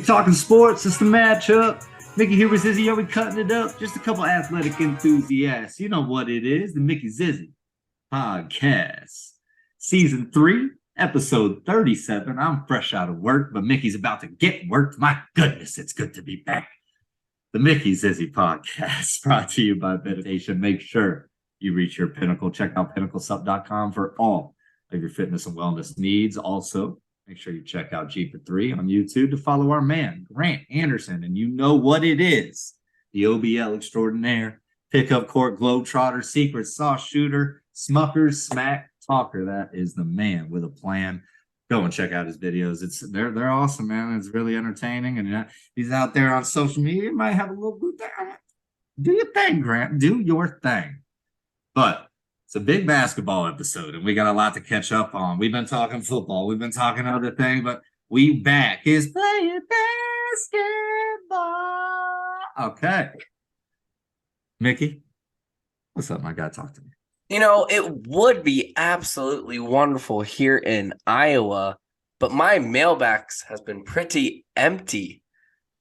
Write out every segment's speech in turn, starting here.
Talking sports, it's the matchup. Mickey here with Zizzy. Are we cutting it up? Just a couple athletic enthusiasts. You know what it is, the Mickey Zizzy podcast. Season 3, episode 37. I'm fresh out of work, but Mickey's about to get worked. My goodness, it's good to be back. The Mickey Zizzy podcast brought to you by Meditation. Make sure you reach your pinnacle. Check out pinnaclesup.com for all of your fitness and wellness needs. Also, make sure you check out G for 3 on YouTube to follow our man, Grant Anderson. And you know what it is. The OBL extraordinaire, pickup court globetrotter, secret sauce shooter, Smuckers, smack talker. That is the man with a plan. Go and check out his videos. They're awesome, man. It's really entertaining. And he's out there on social media. He might have a little good thing. Do your thing, Grant. Do your thing. But it's a big basketball episode, and we got a lot to catch up on. We've been talking football. We've been talking other things, but we back is playing basketball. Okay. Mickey, what's up, my guy? Talk to me. You know, it would be absolutely wonderful here in Iowa, but my mailbox has been pretty empty.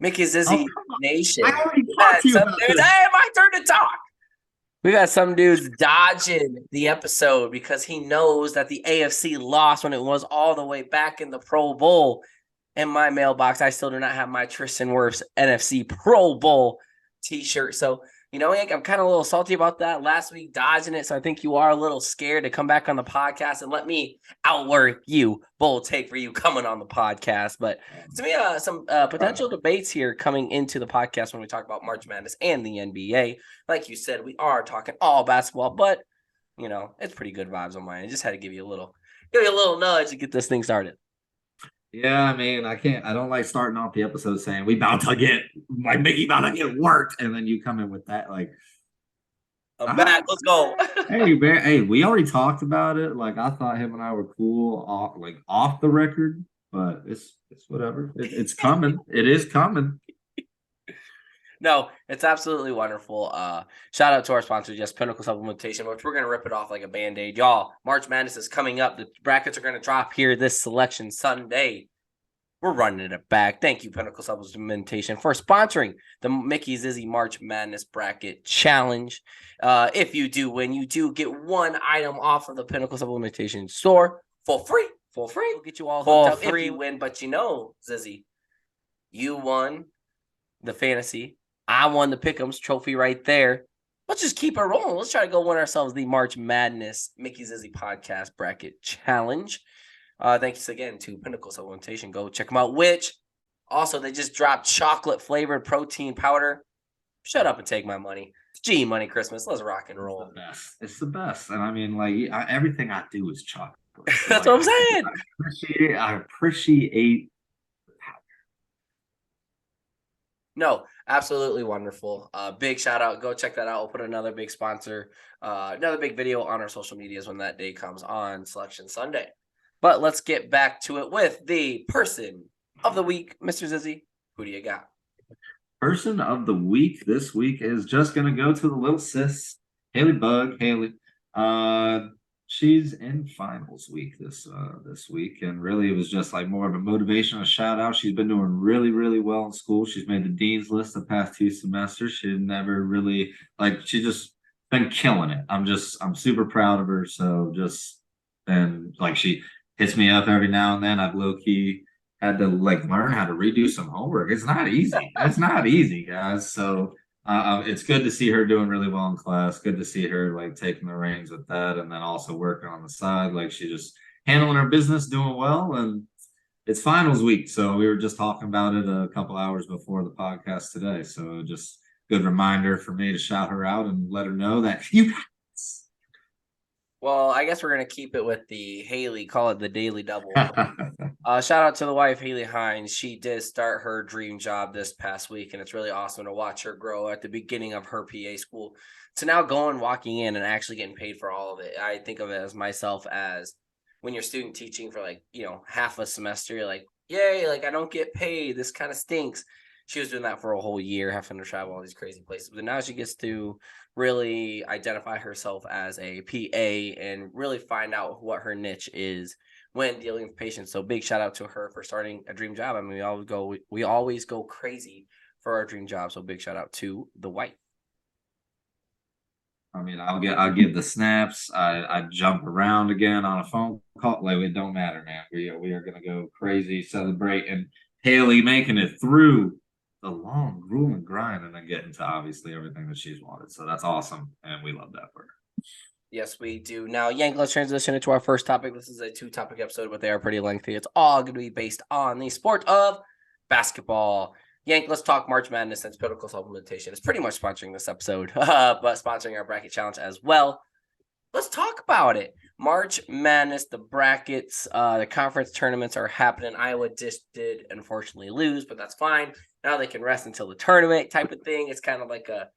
Mickey Zizzy Nation. I already talked to you about this. Hey, my turn to talk. We got some dudes dodging the episode because he knows that the AFC lost when it was all the way back in the Pro Bowl. In my mailbox, I still do not have my Tristan Wirfs NFC Pro Bowl t-shirt. So, you know, I'm kind of a little salty about that last week, dodging it. So I think you are a little scared to come back on the podcast and let me outwork you. Bold take for you coming on the podcast. But to me, some potential debates here coming into the podcast when we talk about March Madness and the NBA. Like you said, we are talking all basketball, but, you know, it's pretty good vibes on my end. Just had to give you a little nudge to get this thing started. Yeah, I mean, I don't like starting off the episode saying we about to get like Mickey about to get worked, and then you come in with that like I'm back. Let's go. Hey, man, hey, we already talked about it. Like I thought him and I were cool off the record, but it's whatever. It's coming. It is coming. No, it's absolutely wonderful. Shout out to our sponsor, just Pinnacle Supplementation, which we're going to rip it off like a Band-Aid. Y'all, March Madness is coming up. The brackets are going to drop here this selection Sunday. We're running it back. Thank you, Pinnacle Supplementation, for sponsoring the Mickey Zizzy March Madness Bracket Challenge. If you do win, you do get one item off of the Pinnacle Supplementation store for free. For free. We'll get you all hooked up if you win. But you know, Zizzy, you won the fantasy. I won the Pick'ems trophy right there. Let's just keep it rolling. Let's try to go win ourselves the March Madness Mickey Zizzy Podcast Bracket Challenge. Thanks again to Pinnacle Supplementation. Go check them out. Which also they just dropped chocolate flavored protein powder. Shut up and take my money. It's G Money Christmas. Let's rock and roll. It's the best. And I mean, like everything I do is chocolate. That's what I'm saying. I appreciate. No, absolutely wonderful. Big shout out. Go check that out. We'll put another big sponsor, another big video on our social medias when that day comes on Selection Sunday. But let's get back to it with the person of the week, Mr. Zizzy. Who do you got? Person of the week this week is just going to go to the little sis, Haley Bug. Haley. She's in finals week this week, and really it was just like more of a motivation, a shout out. She's been doing really, really well in school. She's made the dean's list the past 2 semesters. She never really she just been killing it. I'm super proud of her. So she hits me up every now and then. I've low key had to learn how to redo some homework. It's not easy. It's not easy, guys. So it's good to see her doing really well in class. Good to see her taking the reins with that, and then also working on the side. She just handling her business, doing well. And it's finals week, so we were just talking about it a couple hours before the podcast today. So just good reminder for me to shout her out and let her know that you got this. Well, I guess we're going to keep it with the Haley, call it the Daily Double. Shout out to the wife, Haley Hines. She did start her dream job this past week, and it's really awesome to watch her grow at the beginning of her PA school to now walking in and actually getting paid for all of it. I think of it as myself as when you're student teaching for half a semester, you're like, yay, I don't get paid. This kind of stinks. She was doing that for a whole year, having to travel all these crazy places. But now she gets to really identify herself as a PA and really find out what her niche is when dealing with patients. So big shout out to her for starting a dream job. I mean, we always go crazy for our dream job. So big shout out to the wife. I mean, I'll give the snaps. I jump around again on a phone call. Like, it don't matter, man. We are gonna go crazy, celebrate, and Haley making it through the long, grueling grind, and then getting to obviously everything that she's wanted. So that's awesome, and we love that for her. Yes, we do. Now, Yank, let's transition into our first topic. This is a 2-topic episode, but they are pretty lengthy. It's all going to be based on the sport of basketball. Yank, let's talk March Madness and Pinnacle Supplementation. It's pretty much sponsoring this episode, but sponsoring our bracket challenge as well. Let's talk about it. March Madness, the brackets, the conference tournaments are happening. Iowa just did unfortunately lose, but that's fine. Now they can rest until the tournament type of thing. It's kind of like a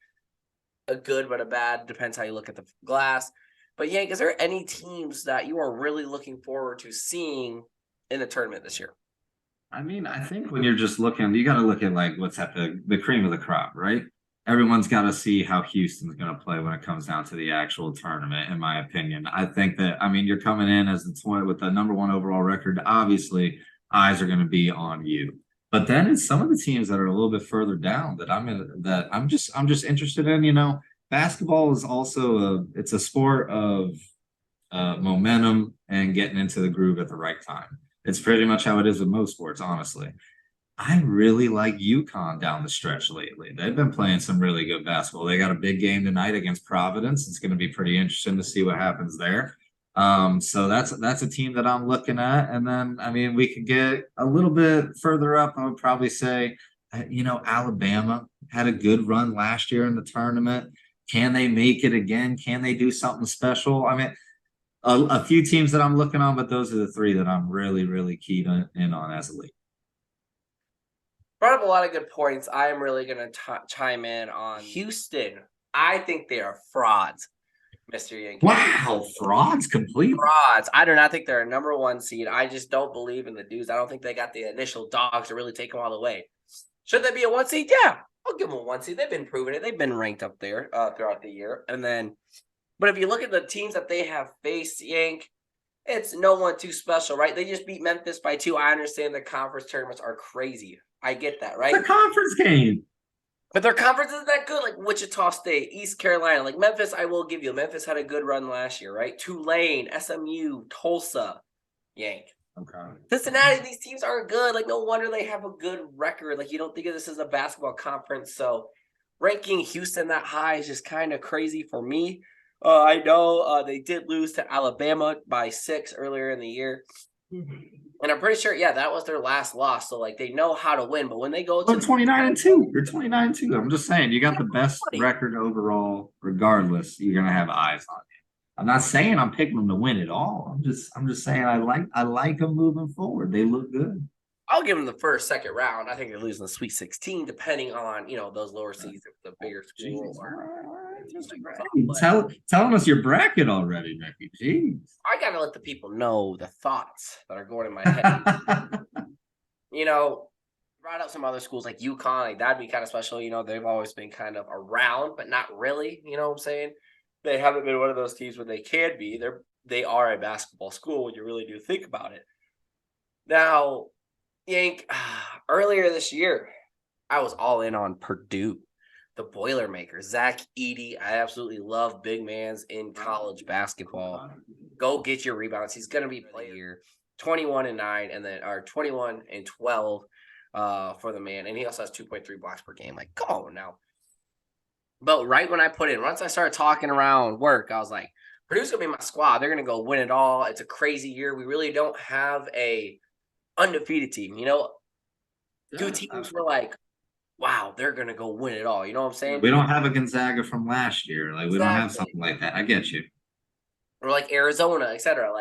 good but a bad, depends how you look at the glass. But Yank, is there any teams that you are really looking forward to seeing in the tournament this year? I mean, I think when you're just looking, you got to look at like what's at the cream of the crop, right? Everyone's got to see how Houston's going to play when it comes down to the actual tournament. In my opinion, I think that you're coming in as with the number one overall record. Obviously, eyes are going to be on you. But then it's some of the teams that are a little bit further down that I'm just interested in. Basketball is also it's a sport of momentum and getting into the groove at the right time. It's pretty much how it is with most sports, honestly. I really like UConn down the stretch lately. They've been playing some really good basketball. They got a big game tonight against Providence. It's going to be pretty interesting to see what happens there. So that's a team that I'm looking at. And then, we could get a little bit further up. I would probably say, Alabama had a good run last year in the tournament. Can they make it again? Can they do something special? A few teams that I'm looking on, but those are the three that I'm really, really keyed in on as a league. Brought up a lot of good points. I am really going to chime in on Houston. I think they are frauds, Mr. Yankee. Wow, frauds completely. Frauds. I do not think they're a number one seed. I just don't believe in the dudes. I don't think they got the initial dogs to really take them all the way. Should they be a one seed? Yeah, I'll give them a one seed. They've been proving it. They've been ranked up there throughout the year. But if you look at the teams that they have faced, Yank, it's no one too special, right? They just beat Memphis by 2. I understand the conference tournaments are crazy. I get that, right? It's a conference game. But their conference isn't that good, like Wichita State, East Carolina. Like Memphis, I will give you. Memphis had a good run last year, right? Tulane, SMU, Tulsa, Yank. Okay. Cincinnati, these teams aren't good. Like, no wonder they have a good record. Like, you don't think of this as a basketball conference. So ranking Houston that high is just kind of crazy for me. I know they did lose to Alabama by 6 earlier in the year. And I'm pretty sure, that was their last loss. So, they know how to win. But when they go to 29-2, you're 29-2. I'm just saying, you got the best record overall. Regardless, you're gonna have eyes on you. I'm not saying I'm picking them to win it all. I'm just saying I like them moving forward. They look good. I'll give them the first, second round. I think they're losing the Sweet 16, depending on those lower seeds, the bigger schools. Telling us your bracket already, Mickey. Jeez. I gotta let the people know the thoughts that are going in my head. Brought up some other schools like UConn. That'd be kind of special. They've always been kind of around, but not really. You know what I'm saying? They haven't been one of those teams where they can be. They are a basketball school when you really do think about it. Now, Yank, earlier this year, I was all in on Purdue, the Boilermakers. Zach Edey, I absolutely love big mans in college basketball. Go get your rebounds. He's going to be playing here 21-9 and then 21-12 for the man. And he also has 2.3 blocks per game. Like, come on now. But right when I once I started talking around work, I was like, Purdue's going to be my squad. They're going to go win it all. It's a crazy year. We really don't have a undefeated team. Two teams were like, wow, they're going to go win it all. You know what I'm saying? We don't have a Gonzaga from last year. We don't have something like that. I get you. Or like Arizona, etc.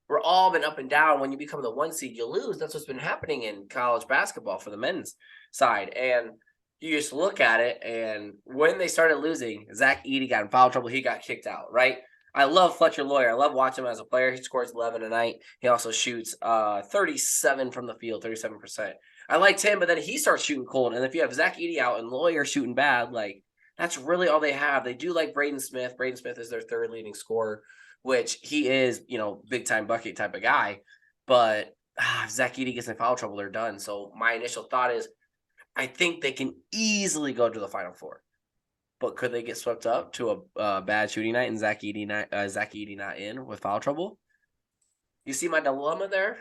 We're all been up and down. When you become the 1 seed, you lose. That's what's been happening in college basketball for the men's side. And you just look at it, and when they started losing, Zach Edey got in foul trouble. He got kicked out, right? I love Fletcher Lawyer. I love watching him as a player. He scores 11 a night. He also shoots 37 from the field, 37%. I liked him, but then he starts shooting cold. And if you have Zach Edey out and Lawyer shooting bad, that's really all they have. They do like Braden Smith. Braden Smith is their third leading scorer, which he is, big-time bucket type of guy. But if Zach Edey gets in foul trouble, they're done. So my initial thought is I think they can easily go to the Final Four. But could they get swept up to a bad shooting night and Zach Edey not in with foul trouble? You see my dilemma there?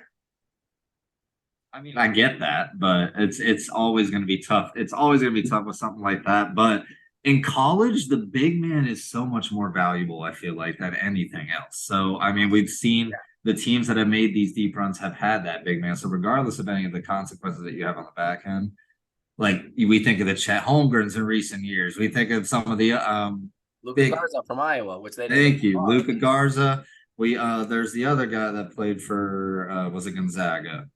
I mean, I get that, but it's always going to be tough. It's always going to be tough with something like that. But in college, the big man is so much more valuable, I feel like, than anything else. So, I mean, we've seen Yeah. the teams that have made these deep runs have had that big man. So, regardless of any of the consequences that you have on the back end, like we think of the Chet Holmgrens in recent years, we think of some of the Luka big. Garza from Iowa, which they didn't get Thank you, far. Luca Garza. We there's the other guy that played for was it Gonzaga?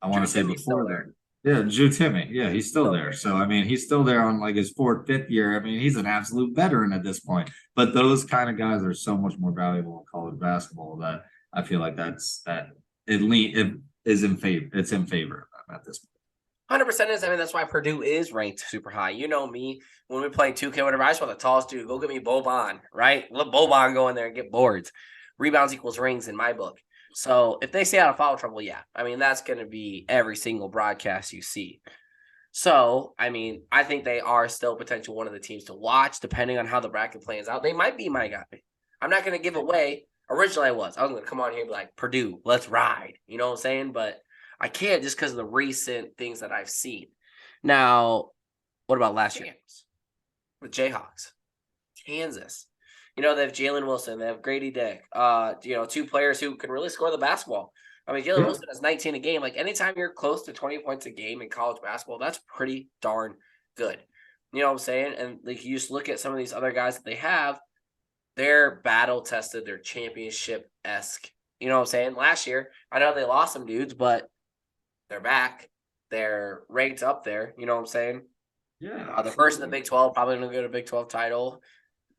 I want Drew to say Timmy's still before there. that. Yeah, Drew Timmy. Yeah, he's still there. So I mean, he's still there on like his fourth, fifth year. I mean, he's an absolute veteran at this point. But those kind of guys are so much more valuable in college basketball that I feel like it is in favor. It's in favor of them at this point. 100% is. I mean, that's why Purdue is ranked super high. You know me, when we play 2K, whatever, I just want the tallest dude. Go get me Boban, right? Let Boban go in there and get boards. Rebounds equals rings in my book. So if they stay out of foul trouble, yeah. I mean, that's going to be every single broadcast you see. So, I mean, I think they are still potential one of the teams to watch, depending on how the bracket plans out. They might be my guy. I'm not going to give away. Originally, I was going to come on here and be like, Purdue, let's ride. You know what I'm saying? But I can't just because of the recent things that I've seen. Now, what about last year? The Jayhawks, Kansas. You know, they have Jalen Wilson, they have Grady Dick. Two players who can really score the basketball. I mean, Jalen Yeah. Wilson has 19 a game. Like anytime you're close to 20 points a game in college basketball, that's pretty darn good. You know what I'm saying? And like you just look at some of these other guys that they have, they're battle tested, they're championship-esque. You know what I'm saying? Last year, I know they lost some dudes, but they're back. They're ranked up there. You know what I'm saying? Yeah. The first in the Big 12, probably going to get a Big 12 title.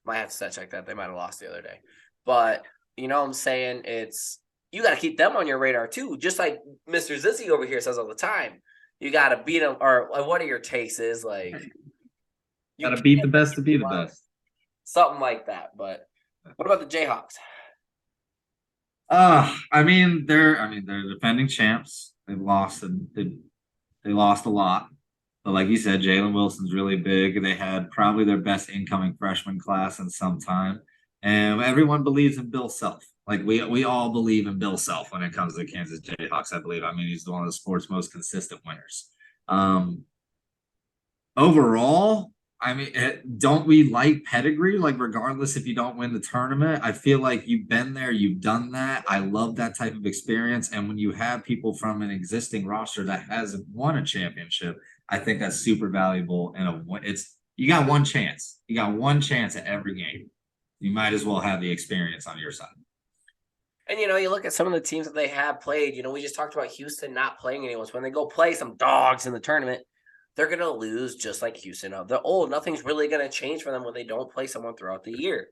Might have to set check that. They might have lost the other day. But you know what I'm saying? You got to keep them on your radar too. Just like Mr. Zizzy over here says all the time. You got to beat them. Or one of your takes is like, you Gotta beat the can't best to beat be the them up. best. Something like that. But what about the Jayhawks? They're defending champs. They lost a lot. But like you said, Jalen Wilson's really big. They had probably their best incoming freshman class in some time. And everyone believes in Bill Self. Like we all believe in Bill Self when it comes to the Kansas Jayhawks, I believe. I mean, he's one of the sport's most consistent winners. Overall, don't we like pedigree? Like, regardless if you don't win the tournament, I feel like you've been there, you've done that. I love that type of experience. And when you have people from an existing roster that hasn't won a championship, I think that's super valuable. You got one chance. You got one chance at every game. You might as well have the experience on your side. And, you look at some of the teams that they have played. We just talked about Houston not playing anyone. So when they go play some dogs in the tournament, they're going to lose just like Houston. They're old. Nothing's really going to change for them when they don't play someone throughout the year.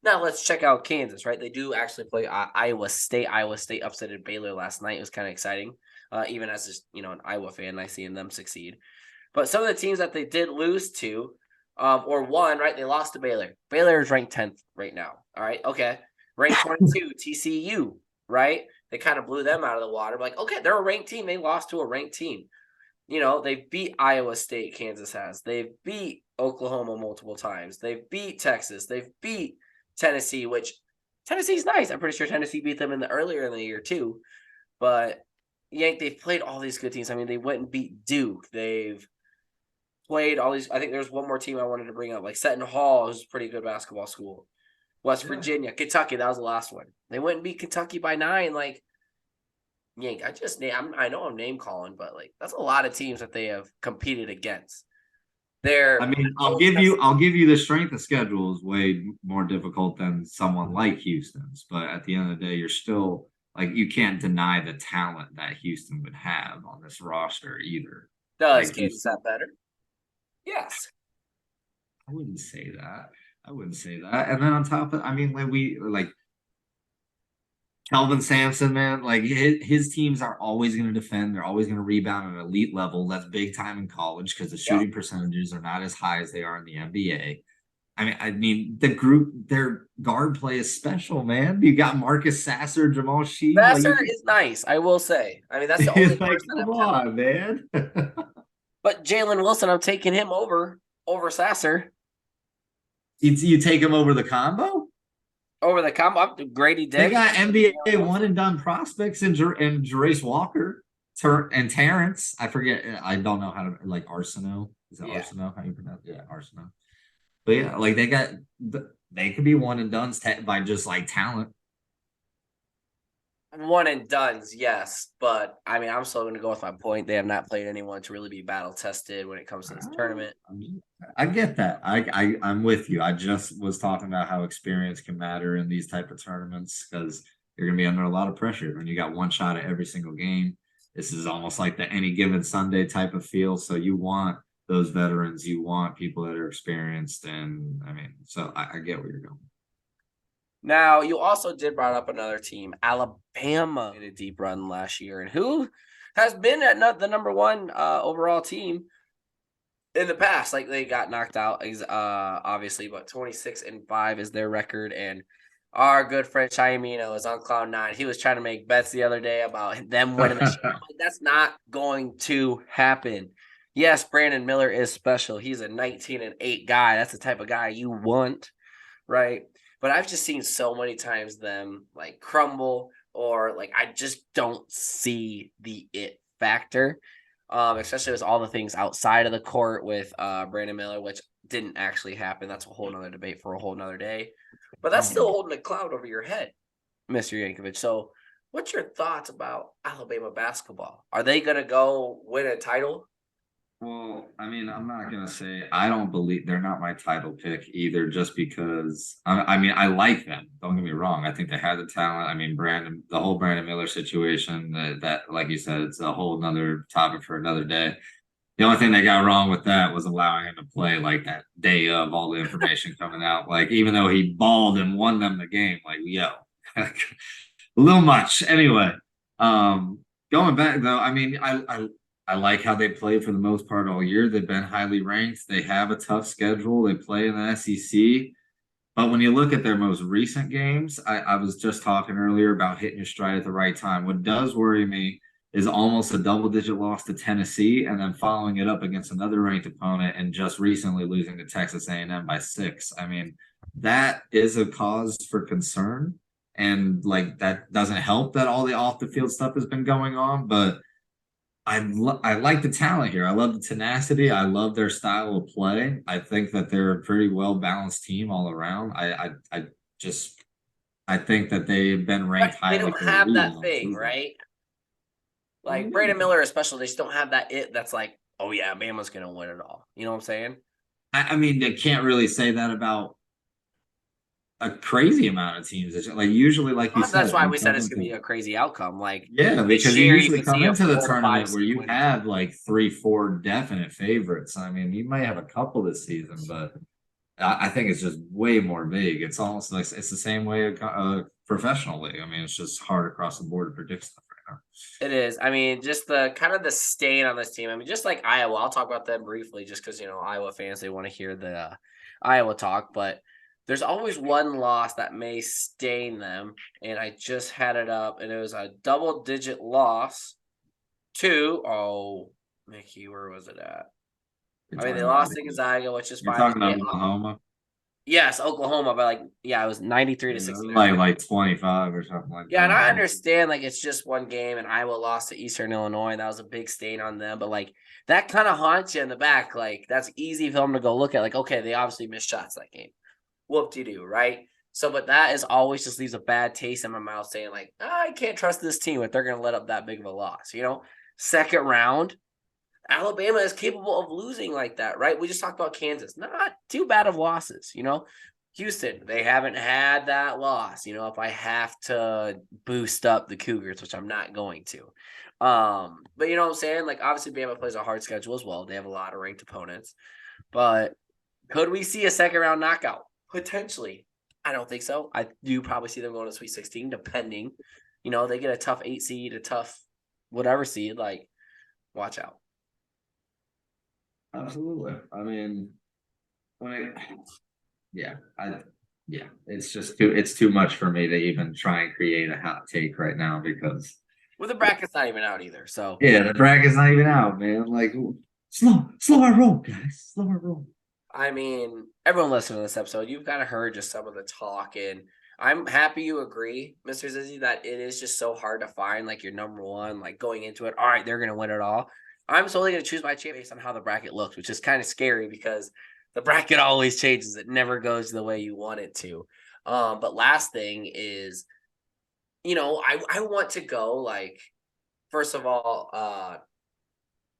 Now, let's check out Kansas, right? They do actually play Iowa State. Iowa State upsetted Baylor last night. It was kind of exciting. Even as just, an Iowa fan, I see them succeed. But some of the teams that they did lose to or won, right? They lost to Baylor. Baylor is ranked 10th right now. All right. Okay. Ranked 22, TCU, right? They kind of blew them out of the water. Like, okay, they're a ranked team. They lost to a ranked team. They've beat Iowa State, Kansas has. They've beat Oklahoma multiple times. They've beat Texas. They've beat Tennessee, which Tennessee's nice. I'm pretty sure Tennessee beat them earlier in the year too. But they've played all these good teams. I mean, they went and beat Duke. They've played all these. I think there's one more team I wanted to bring up, like Seton Hall, who's a pretty good basketball school. West Virginia, Kentucky, that was the last one. They went and beat Kentucky by 9. Like, Yank, I know I'm name calling, but like that's a lot of teams that they have competed against. I'll give you the strength of schedule is way more difficult than someone like Houston's, but at the end of the day, you're still like you can't deny the talent that Houston would have on this roster either. Does like Kansas have better? Yes. I wouldn't say that. And then on top of, Kelvin Sampson, man, like his teams are always going to defend. They're always going to rebound at an elite level. That's big time in college because the shooting percentages are not as high as they are in the NBA. I mean, the group, their guard play is special, man. You got Marcus Sasser, Jamal Sheed. Like Vassar is nice, I will say. I mean, that's the only like, person come I've kind of. on, man. But Jalen Wilson, I'm taking him over Sasser. You take him over the combo. Over the combo. Grady They Dick. got NBA Jalen one Wilson. and done prospects and Jerace Walker, and Terrence. I forget. I don't know how to like Arsenault. Is it Yeah. Arsenault? How you pronounce? Yeah, Arsenault. But yeah, like they could be one and done by just like talent. One and done's, yes. But I mean, I'm still going to go with my point. They have not played anyone to really be battle tested when it comes to this tournament. I get that. I'm with you. I just was talking about how experience can matter in these type of tournaments because you're gonna be under a lot of pressure when you got one shot at every single game. This is almost like the any given Sunday type of feel. So you want those veterans, you want people that are experienced, and I mean, so I get where you're going. Now, you also did brought up another team, Alabama, made a deep run last year, and who has been at the number one overall team in the past. Like they got knocked out, obviously, but 26-5 is their record, and our good friend Chiamino is on cloud nine. He was trying to make bets the other day about them winning the show. That's not going to happen. Yes, Brandon Miller is special. He's a 19-8 guy. That's the type of guy you want, right? But I've just seen so many times them like crumble, or like I just don't see the it factor. Especially with all the things outside of the court with Brandon Miller, which didn't actually happen. That's a whole nother debate for a whole nother day. But that's still holding a cloud over your head, Mr. Yankovic. So what's your thoughts about Alabama basketball? Are they gonna go win a title? Well, I mean, I'm not gonna say I don't believe they're not my title pick either, just because I mean I like them. Don't get me wrong. I think they had the talent. I mean, the whole Brandon Miller situation, that like you said, it's a whole nother topic for another day. The only thing they got wrong with that was allowing him to play like that day of all the information coming out. Like, even though he balled and won them the game, like, yo, a little much. Anyway, um, going back though, I mean, I like how they played for the most part all year. They've been highly ranked. They have a tough schedule. They play in the SEC. But when you look at their most recent games, I was just talking earlier about hitting your stride at the right time. What does worry me is almost a double-digit loss to Tennessee, and then following it up against another ranked opponent, and just recently losing to Texas A&M by 6. I mean, that is a cause for concern, and like that doesn't help that all the off-the-field stuff has been going on, but I like the talent here. I love the tenacity. I love their style of play. I think that they're a pretty well balanced team all around. I just I think that they've been But ranked they highly don't for a have reason that all thing, season. right? Like Brandon Miller, especially, they just don't have that it that's like, oh yeah, Bama's gonna win it all. You know what I'm saying? I mean, they can't really say that about a crazy amount of teams. It's like usually, like you That's said, why they we said come it's gonna into be a crazy outcome. Like yeah, this because you year, you usually could come see a into the 4 to 5 tournament where seed you winning. have like 3, 4 definite favorites. I mean, you might have a couple this season, but I think it's just way more vague. It's almost like it's the same way a professional league. I mean, it's just hard across the board to predict stuff right now. It is. I mean, just the kind of the stain on this team. I mean, just like Iowa, I'll talk about them briefly, just because Iowa fans, they want to hear the Iowa talk. But there's always one loss that may stain them, and I just had it up, and it was a double-digit loss to Mickey, where was it at? You're I mean, they talking about lost to like, Gonzaga, which is you're fine. talking about Oklahoma. Yes, Oklahoma, but like, yeah, it was 93 to Yeah, 69. like 25 or something like Yeah, and that. I understand like it's just one game, and Iowa lost to Eastern Illinois, and that was a big stain on them. But like that kind of haunts you in the back. Like that's easy for them to go look at. Like, okay, they obviously missed shots that game. Whoop de doo, right? So, but that is always just leaves a bad taste in my mouth, saying like, I can't trust this team if they're going to let up that big of a loss. Second round, Alabama is capable of losing like that, right? We just talked about Kansas. Not too bad of losses. Houston, they haven't had that loss. If I have to boost up the Cougars, which I'm not going to. But you know what I'm saying? Like, obviously, Bama plays a hard schedule as well. They have a lot of ranked opponents. But could we see a second round knockout? Potentially. I don't think so. I do probably see them going to Sweet 16, depending. They get a tough 8 seed, a tough whatever seed. Like, watch out. Absolutely. I mean, when it Yeah, it's too much for me to even try and create a hot take right now because Well, the bracket's not even out either. So yeah, the bracket's not even out, man. Like slow our roll, guys. Slow our roll. I mean, everyone listening to this episode, you've kind of heard just some of the talk, and I'm happy you agree, Mr. Zizzy, that it is just so hard to find like your number one, like going into it. All right, they're gonna win it all. I'm solely gonna choose my champion based on how the bracket looks, which is kind of scary because the bracket always changes. It never goes the way you want it to. But last thing is, I want to go like first of all,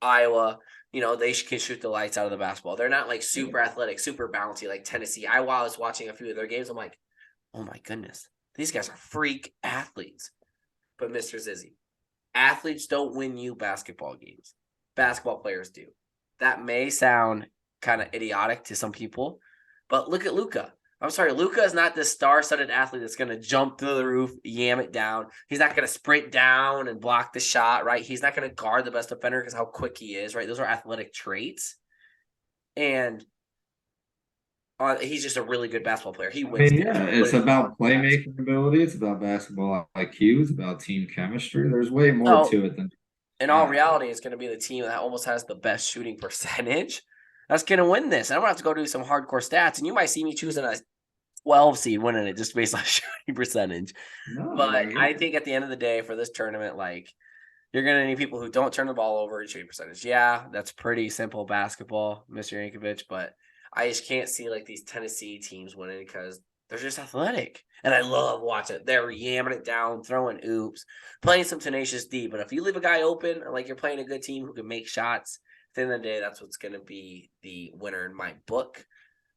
Iowa, they can shoot the lights out of the basketball. They're not like super athletic, super bouncy like Tennessee. While I was watching a few of their games, I'm like, oh my goodness, these guys are freak athletes. But Mr. Zizzy, athletes don't win you basketball games. Basketball players do. That may sound kind of idiotic to some people, but look at Luka. I'm sorry, Luka is not this star-studded athlete that's going to jump through the roof, yam it down. He's not going to sprint down and block the shot, right? He's not going to guard the best defender because how quick he is, right? Those are athletic traits. And he's just a really good basketball player. He wins. Yeah, it's about playmaking ability. It's about basketball IQ. It's about team chemistry. There's way more to it than. In all reality, it's going to be the team that almost has the best shooting percentage that's going to win this. And I'm going to have to go do some hardcore stats, and you might see me choosing a 12 seed winning it just based on shooting percentage. But I think at the end of the day for this tournament, like you're going to need people who don't turn the ball over and shooting percentage. Yeah, that's pretty simple basketball, Mr. Yankovic, but I just can't see like these Tennessee teams winning because they're just athletic. And I love watching it. They're yamming it down, throwing oops, playing some tenacious D. But if you leave a guy open, like you're playing a good team who can make shots, at the end of the day, that's what's going to be the winner in my book.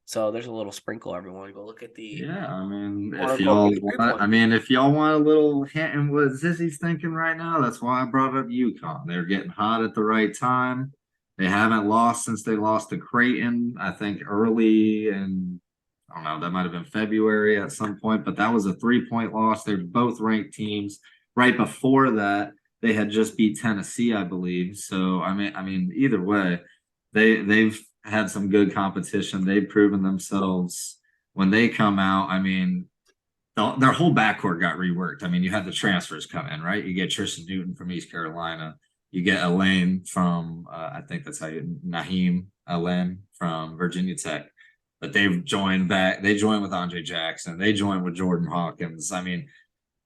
So there's a little sprinkle, everyone. Go look at the. Yeah, I mean, if y'all want a little hint in what Zizzy's thinking right now, that's why I brought up UConn. They're getting hot at the right time. They haven't lost since they lost to Creighton, I think early and I don't know, that might have been February at some point, but that was a 3-point loss. They're both ranked teams. Right before that, they had just beat Tennessee, I believe. So either way, they've had some good competition. They've proven themselves when they come out. I mean, their whole backcourt got reworked. I mean, you had the transfers come in, right? You get Tristan Newton from East Carolina. You get Elaine from, I think that's how you, Naheem Elaine from Virginia Tech. But they've joined back. They joined with Andre Jackson. They joined with Jordan Hawkins. I mean,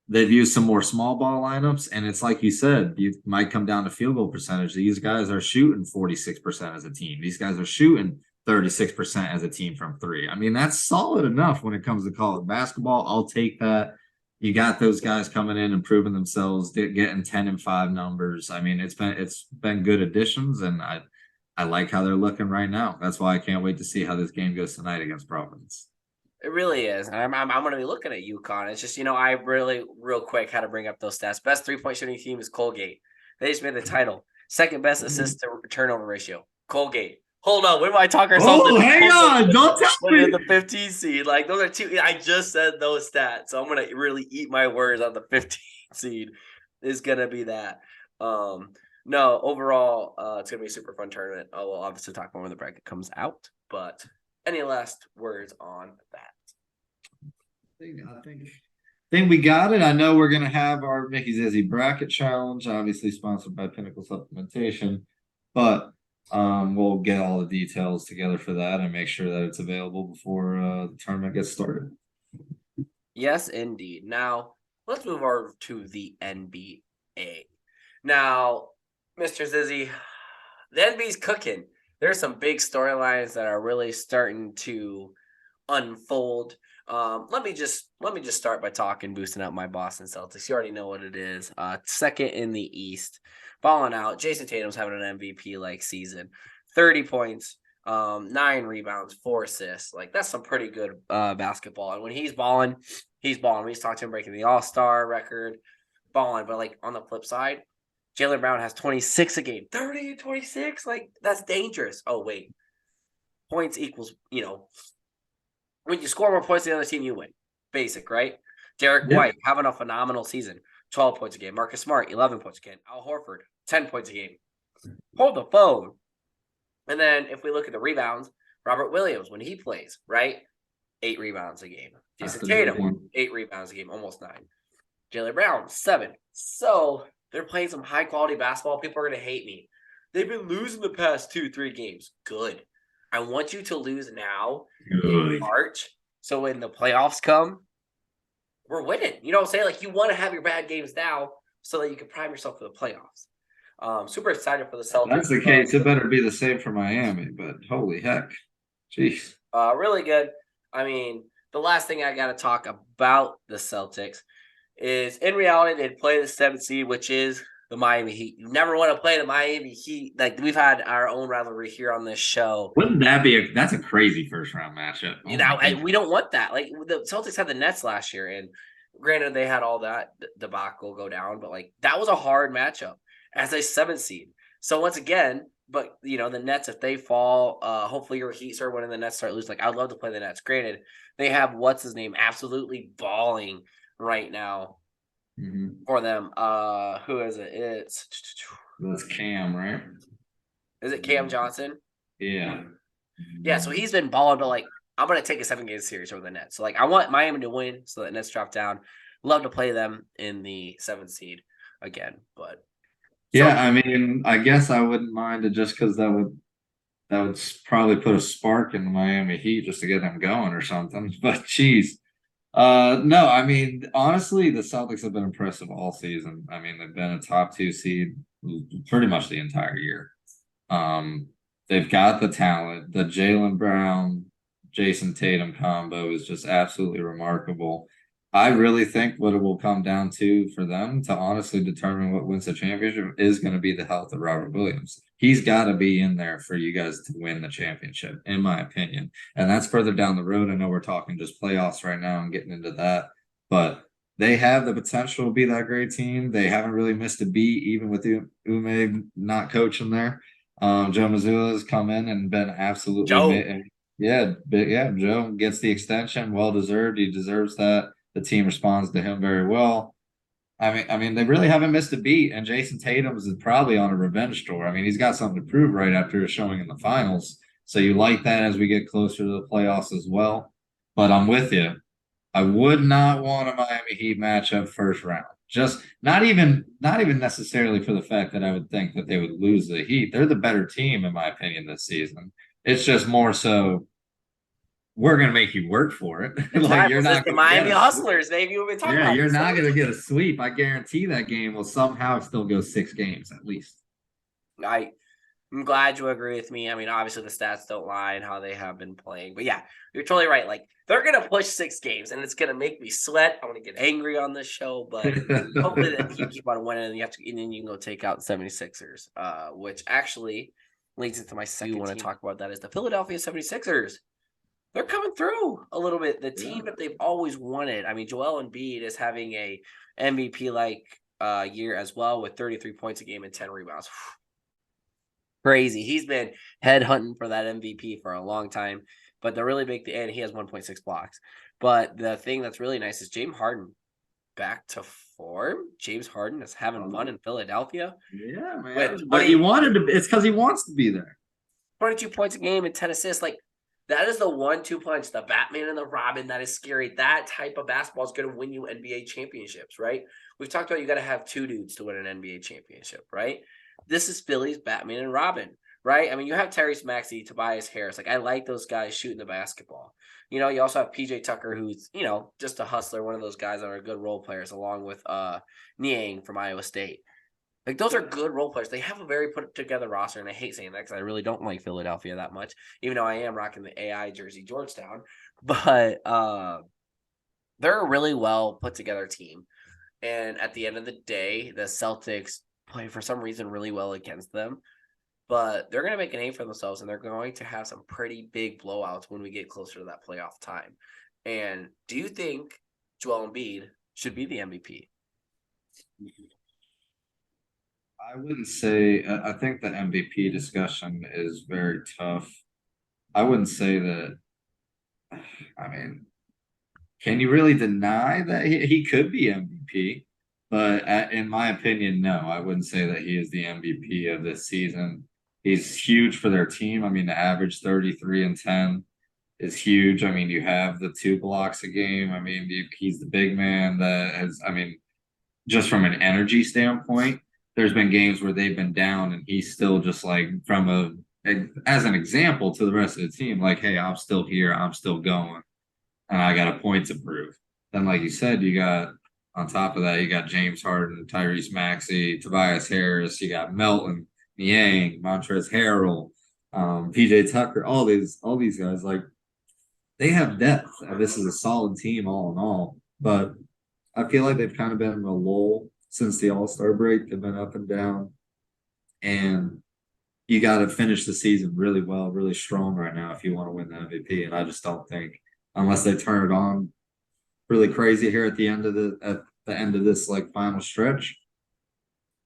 they've used some more small ball lineups, and it's like you said, you might come down to field goal percentage. These guys are shooting 46% as a team. These guys are shooting 36% as a team from three. I mean, that's solid enough when it comes to college basketball. I'll take that. You got those guys coming in and proving themselves, getting 10 and 5 numbers. I mean, it's been good additions, and I like how they're looking right now. That's why I can't wait to see how this game goes tonight against Providence. It really is. And I'm going to be looking at UConn. It's just, I really, real quick, had to bring up those stats. Best 3-point shooting team is Colgate. They just made the title. Second best assist to turnover ratio, Colgate. Hold on. When am I talking ourselves? Oh, hang on. Don't tell me. The 15 seed. Like, those are two. I just said those stats. So I'm going to really eat my words on the 15 seed is going to be that. No, overall, it's going to be a super fun tournament. We'll obviously talk more when the bracket comes out. But any last words on that? I think we got it. I know we're gonna have our Mickey Zizzy bracket challenge, obviously sponsored by Pinnacle Supplementation, but we'll get all the details together for that and make sure that it's available before the tournament gets started. Yes, indeed. Now let's move over to the NBA. Now, Mr. Zizzy, the NBA's cooking. There's some big storylines that are really starting to unfold. Let me just start by boosting up my Boston Celtics. You already know what it is. Second in the East, balling out. Jason Tatum's having an MVP like season. 30 points, 9 rebounds, 4 assists. Like that's some pretty good basketball. And when he's balling. We just talked to him breaking the All-Star record, balling. But like on the flip side, Jaylen Brown has 26 a game. 30 and 26, like that's dangerous. Oh wait, points equals when you score more points than the other team, you win. Basic, right? Derek White having a phenomenal season. 12 points a game. Marcus Smart, 11 points a game. Al Horford, 10 points a game. Hold the phone. And then if we look at the rebounds, Robert Williams, when he plays, right? 8 rebounds a game. That's Jason the big Tatum, one. 8 rebounds a game, almost 9. Jaylen Brown, 7. So they're playing some high quality basketball. People are going to hate me. They've been losing the past 2-3 games. Good. I want you to lose now in Good. March. So when the playoffs come, we're winning. You know what I'm saying? Like, you want to have your bad games now so that you can prime yourself for the playoffs. Super excited for the If that's Celtics. the case, it better be the same for Miami, but holy heck. Jeez. Really good. I mean, the last thing I got to talk about the Celtics is, in reality, they'd play the 7th seed, which is the Miami Heat. You never want to play the Miami Heat. Like, we've had our own rivalry here on this show. Wouldn't that be that's a crazy first round matchup? Oh You my know, goodness. we don't want that. Like, the Celtics had the Nets last year, and granted, they had all that debacle go down, but like, that was a hard matchup as a 7th seed. So once again, but the Nets, if they fall, hopefully your Heat start winning, the Nets start losing. Like, I'd love to play the Nets. Granted, they have what's his name absolutely balling right now for them. Who is it? That's Cam, right? Is it Cam Johnson? Yeah. Yeah, so he's been balling, but like, I'm gonna take a 7-game series over the Nets. So like, I want Miami to win so that Nets drop down. Love to play them in the 7th seed again, but Yeah, I mean, I guess I wouldn't mind it just because that would probably put a spark in the Miami Heat just to get them going or something. But geez, no, I mean, honestly, the Celtics have been impressive all season. I mean, they've been a top 2 seed pretty much the entire year. Um, they've got the talent. The Jaylen Brown, Jason Tatum combo is just absolutely remarkable. I really think what it will come down to for them to honestly determine what wins the championship is going to be the health of Robert Williams. He's got to be in there for you guys to win the championship, in my opinion. And that's further down the road. I know we're talking just playoffs right now and getting into that, but they have the potential to be that great team. They haven't really missed a beat, even with Ume not coaching there. Joe Mazzulla has come in and been absolutely yeah. Joe gets the extension, well deserved. He deserves that. The team responds to him very well. I mean, they really haven't missed a beat. And Jason Tatum's is probably on a revenge tour. I mean, he's got something to prove right after his showing in the finals. So you like that as we get closer to the playoffs as well. But I'm with you. I would not want a Miami Heat matchup first round. Just not even necessarily for the fact that I would think that they would lose the Heat. They're the better team in my opinion this season. It's just more so we're gonna make you work for it. it's Like time. you're It's not the gonna get Miami a sweep. Hustlers, baby. We've been talking Yeah, about you're this. not gonna get a sweep. I guarantee that game will somehow still go 6 games at least. I'm glad you agree with me. I mean, obviously the stats don't lie and how they have been playing, but yeah, you're totally right. Like, they're gonna push 6 games, and it's gonna make me sweat. I'm gonna get angry on this show, but hopefully they keep on winning, and then you can go take out the 76ers, which actually leads into my second. You want to talk about that is the Philadelphia 76ers. They're coming through a little bit. The team that they've always wanted. I mean, Joel Embiid is having a MVP like year as well, with 33 points a game and 10 rebounds. Crazy. He's been head hunting for that MVP for a long time. But the really big thing, and he has 1.6 blocks. But the thing that's really nice is James Harden back to form. James Harden is having fun in Philadelphia. Yeah, man. With But he wanted to. It's because he wants to be there. 22 points a game and 10 assists. Like, that is the 1-2 punch, the Batman and the Robin. That is scary. That type of basketball is going to win you NBA championships, right? We've talked about you got to have 2 dudes to win an NBA championship, right? This is Philly's Batman and Robin, right? I mean, you have Tyrese Maxey, Tobias Harris. Like, I like those guys shooting the basketball. You also have PJ Tucker, who's, just a hustler, one of those guys that are good role players, along with Niang from Iowa State. Like, those are good role players. They have a very put together roster, and I hate saying that because I really don't like Philadelphia that much, even though I am rocking the AI jersey Georgetown. But they're a really well put together team. And at the end of the day, the Celtics play for some reason really well against them. But they're going to make a name for themselves, and they're going to have some pretty big blowouts when we get closer to that playoff time. And do you think Joel Embiid should be the MVP? I wouldn't say. I think the MVP discussion is very tough. I wouldn't say that. I mean, can you really deny that he could be MVP? But in my opinion, no, I wouldn't say that he is the MVP of this season. He's huge for their team. I mean, the average 33 and 10. is huge. I mean, you have the 2 blocks a game. I mean, he's the big man that has. I mean, just from an energy standpoint, there's been games where they've been down and he's still just like from as an example to the rest of the team, like, hey, I'm still here, I'm still going, and I got a point to prove. Then, like you said, you got on top of that, you got James Harden, Tyrese Maxey, Tobias Harris, you got Melton, Niang, Montrezl Harrell, PJ Tucker, all these guys, like they have depth. And this is a solid team all in all. But I feel like they've kind of been in a lull since the All-Star break. They've been up and down. And you got to finish the season really well, really strong right now if you want to win the MVP. And I just don't think, unless they turn it on really crazy here at the end of this like final stretch,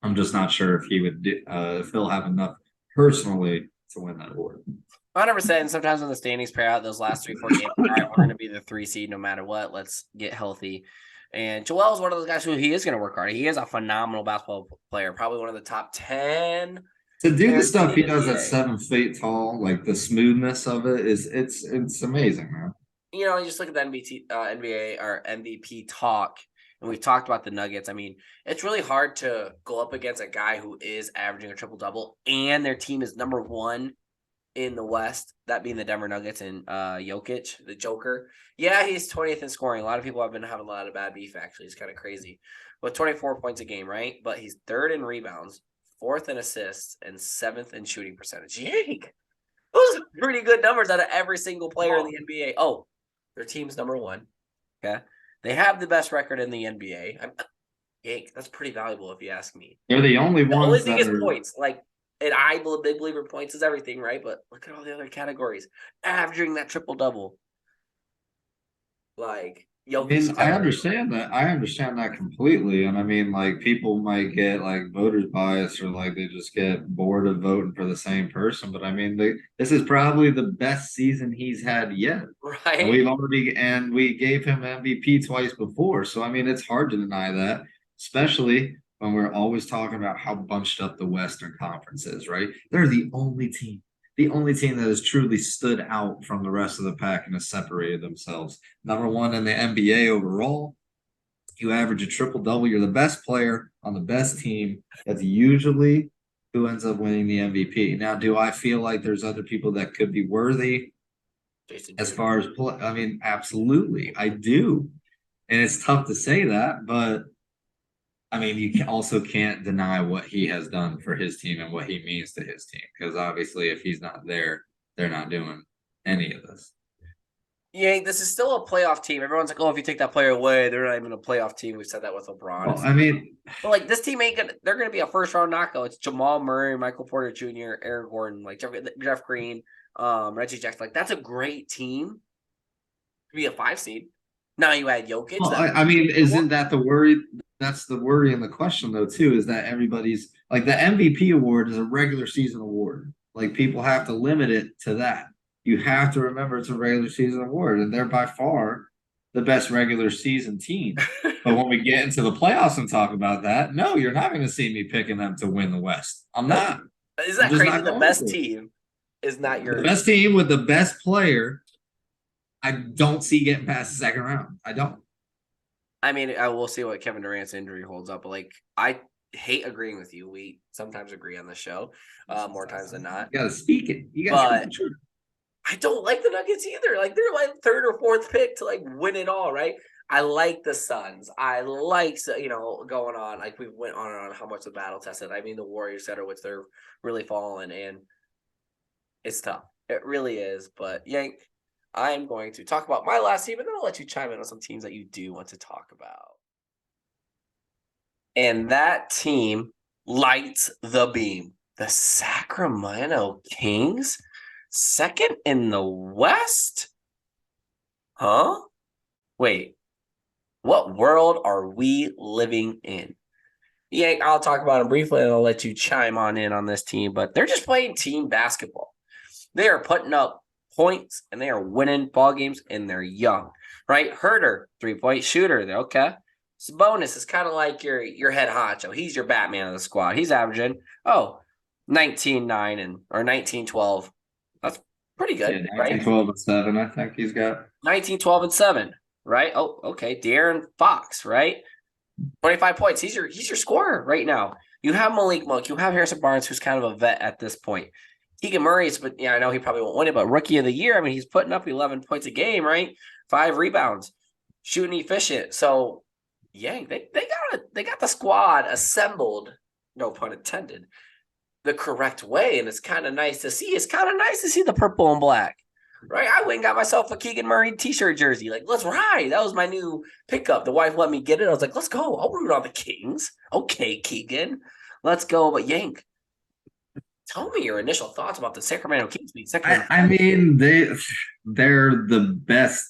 I'm just not sure if if he'll have enough personally to win that award. 100%. And sometimes when the standings pair out, those last 3-4 games, all right, we're going to be the 3 seed no matter what. Let's get healthy. And Joel is one of those guys who he is going to work hard. He is a phenomenal basketball player, probably one of the top 10. To do the stuff he does at 7 feet tall, like the smoothness of it it's amazing, man. You know, you just look at the NBA or MVP talk, and we've talked about the Nuggets. I mean, it's really hard to go up against a guy who is averaging a triple-double, and their team is number 1 in the West, that being the Denver Nuggets and Jokic, the Joker. Yeah, he's 20th in scoring. A lot of people have been having a lot of bad beef, actually. It's kind of crazy. With 24 points a game, right? But he's 3rd in rebounds, 4th in assists, and 7th in shooting percentage. Yank! Those are pretty good numbers out of every single player in the NBA. Oh, their team's number 1. Okay. They have the best record in the NBA. Yank, that's pretty valuable if you ask me. They're the only ones. The only thing is points. Like, and I big believer points is everything, right? But look at all the other categories. Averaging that triple-double. Like, I understand that. I understand that completely. And I mean, like, people might get like voters bias or like they just get bored of voting for the same person. But I mean, this is probably the best season he's had yet. Right. And we gave him MVP twice before. So I mean, it's hard to deny that, especially when we're always talking about how bunched up the Western Conference is, right? They're the only team that has truly stood out from the rest of the pack and has separated themselves. Number 1 in the NBA overall. You average a triple-double. You're the best player on the best team. That's usually who ends up winning the MVP. Now, do I feel like there's other people that could be worthy as far as play? I mean, absolutely. I do. And it's tough to say that, but I mean, you also can't deny what he has done for his team and what he means to his team. Because obviously, if he's not there, they're not doing any of this. Yeah, this is still a playoff team. Everyone's like, "Oh, if you take that player away, they're not even a playoff team." We've said that with LeBron. Well, I mean, but like this team ain't gonna. They're gonna be a first round knockout. It's Jamal Murray, Michael Porter Jr., Aaron Gordon, like Jeff Green, Reggie Jackson. Like that's a great team to be a 5 seed. Now you add Jokic. Well, I mean, isn't that the worry? That's the worry and the question, though, too, is that everybody's like the MVP award is a regular season award. Like people have to limit it to that. You have to remember it's a regular season award, and they're by far the best regular season team. But when we get into the playoffs and talk about that, no, you're not going to see me picking them to win the West. I'm not. Is that crazy? The best team is not your best team with the best player. I don't see getting past the 2nd round. I don't. I mean, I will see what Kevin Durant's injury holds up. But like, I hate agreeing with you. We sometimes agree on the show, more times than not. You got to speak it. You got to speak the truth. I don't like the Nuggets either. Like they're like 3rd or 4th pick to like win it all, right? I like the Suns. I like going on. Like we went on and on how much the battle tested. I mean, the Warriors center, which they're really falling, and it's tough. It really is. But Yank, I'm going to talk about my last team, and then I'll let you chime in on some teams that you do want to talk about. And that team lights the beam. The Sacramento Kings, 2nd in the West? Huh? Wait. What world are we living in? Yank, I'll talk about them briefly, and I'll let you chime on in on this team. But they're just playing team basketball. They are putting up points, and they are winning ball games, and they're young, right? Herter, 3-point shooter. They're okay. Sabonis is kind of like your head honcho. He's your Batman of the squad. He's averaging 19-9 or 19-12. That's Pretty Yeah, good, 19, right? 12, and 7, I think he's got. 19, 12, and 7, right? Oh, okay. De'Aaron Fox, right? 25 points. He's your scorer right now. You have Malik Monk. You have Harrison Barnes, who's kind of a vet at this point. Keegan Murray's, but yeah, I know he probably won't win it, but rookie of the year, I mean, he's putting up 11 points a game, right? 5 rebounds, shooting efficient. So, yeah, they got the squad assembled, no pun intended, the correct way, and it's kind of nice to see. It's kind of nice to see the purple and black. Right, I went and got myself a Keegan Murray t-shirt jersey. Like, let's ride. That was my new pickup. The wife let me get it. I was like, let's go. I'll root on the Kings. Okay, Keegan, let's go. But Yank, tell me your initial thoughts about the Sacramento Kings being second in the I mean, they're the best.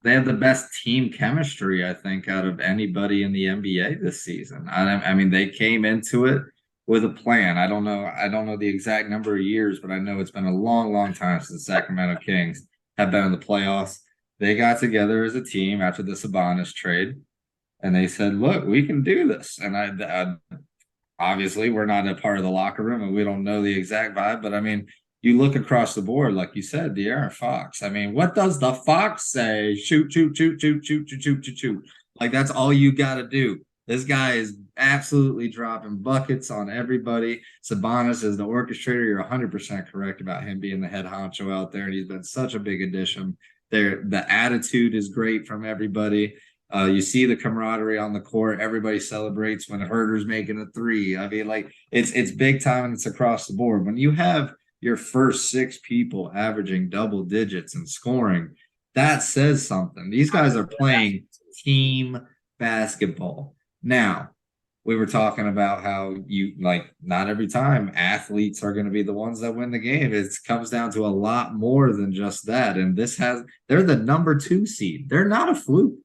They have the best team chemistry, I think, out of anybody in the NBA this season. I mean, they came into it with a plan. I don't know the exact number of years, but I know it's been a long, long time since the Sacramento Kings have been in the playoffs. They got together as a team after the Sabonis trade, and they said, "Look, we can do this." And I obviously we're not a part of the locker room and we don't know the exact vibe, but I mean, you look across the board, like you said, De'Aaron Fox. I mean, what does the Fox say? Shoot, shoot, shoot, shoot, shoot, shoot, shoot, shoot, shoot. Like that's all you got to do. This guy is absolutely dropping buckets on everybody. Sabonis is the orchestrator. You're 100% correct about him being the head honcho out there, and he's been such a big addition. There, the attitude is great from everybody. You see the camaraderie on the court. Everybody celebrates when Herder's making a three. I mean, like it's big time and it's across the board. When you have your first 6 people averaging double digits and scoring, that says something. These guys are playing team basketball. Now, we were talking about how you like not every time athletes are going to be the ones that win the game. It comes down to a lot more than just that. And they're the number 2 seed. They're not a fluke.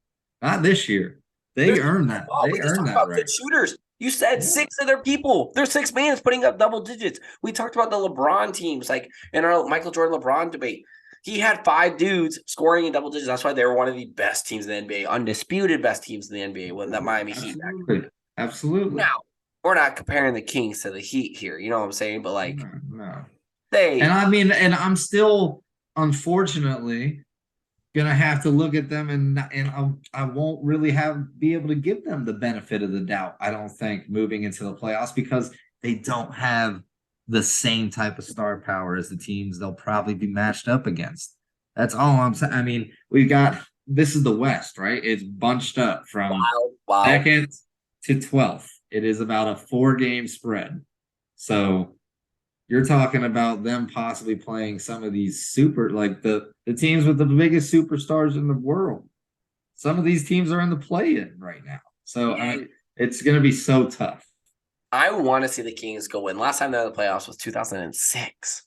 Not this year. They earned that. Oh, They we just earned talked that about good right. shooters. You said Yeah. 6 of their people. Their 6 man's putting up double digits. We talked about the LeBron teams, like in our Michael Jordan LeBron debate. He had 5 dudes scoring in double digits. That's why they were one of the best teams in the NBA, undisputed best teams in the NBA when that Miami Heat. Absolutely. Absolutely. Now, we're not comparing the Kings to the Heat here. You know what I'm saying? But like No, no. And they I mean, and I'm still unfortunately gonna have to look at them and I won't really be able to give them the benefit of the doubt. I don't think moving into the playoffs because they don't have the same type of star power as the teams they'll probably be matched up against. That's all I'm saying. I mean, we've got this is the West, right? It's bunched up from wow. second to 12th. It is about a 4 game spread. So you're talking about them possibly playing some of these like the teams with the biggest superstars in the world. Some of these teams are in the play-in right now. So I mean, it's going to be so tough. I want to see the Kings go win. Last time they were in the playoffs was 2006.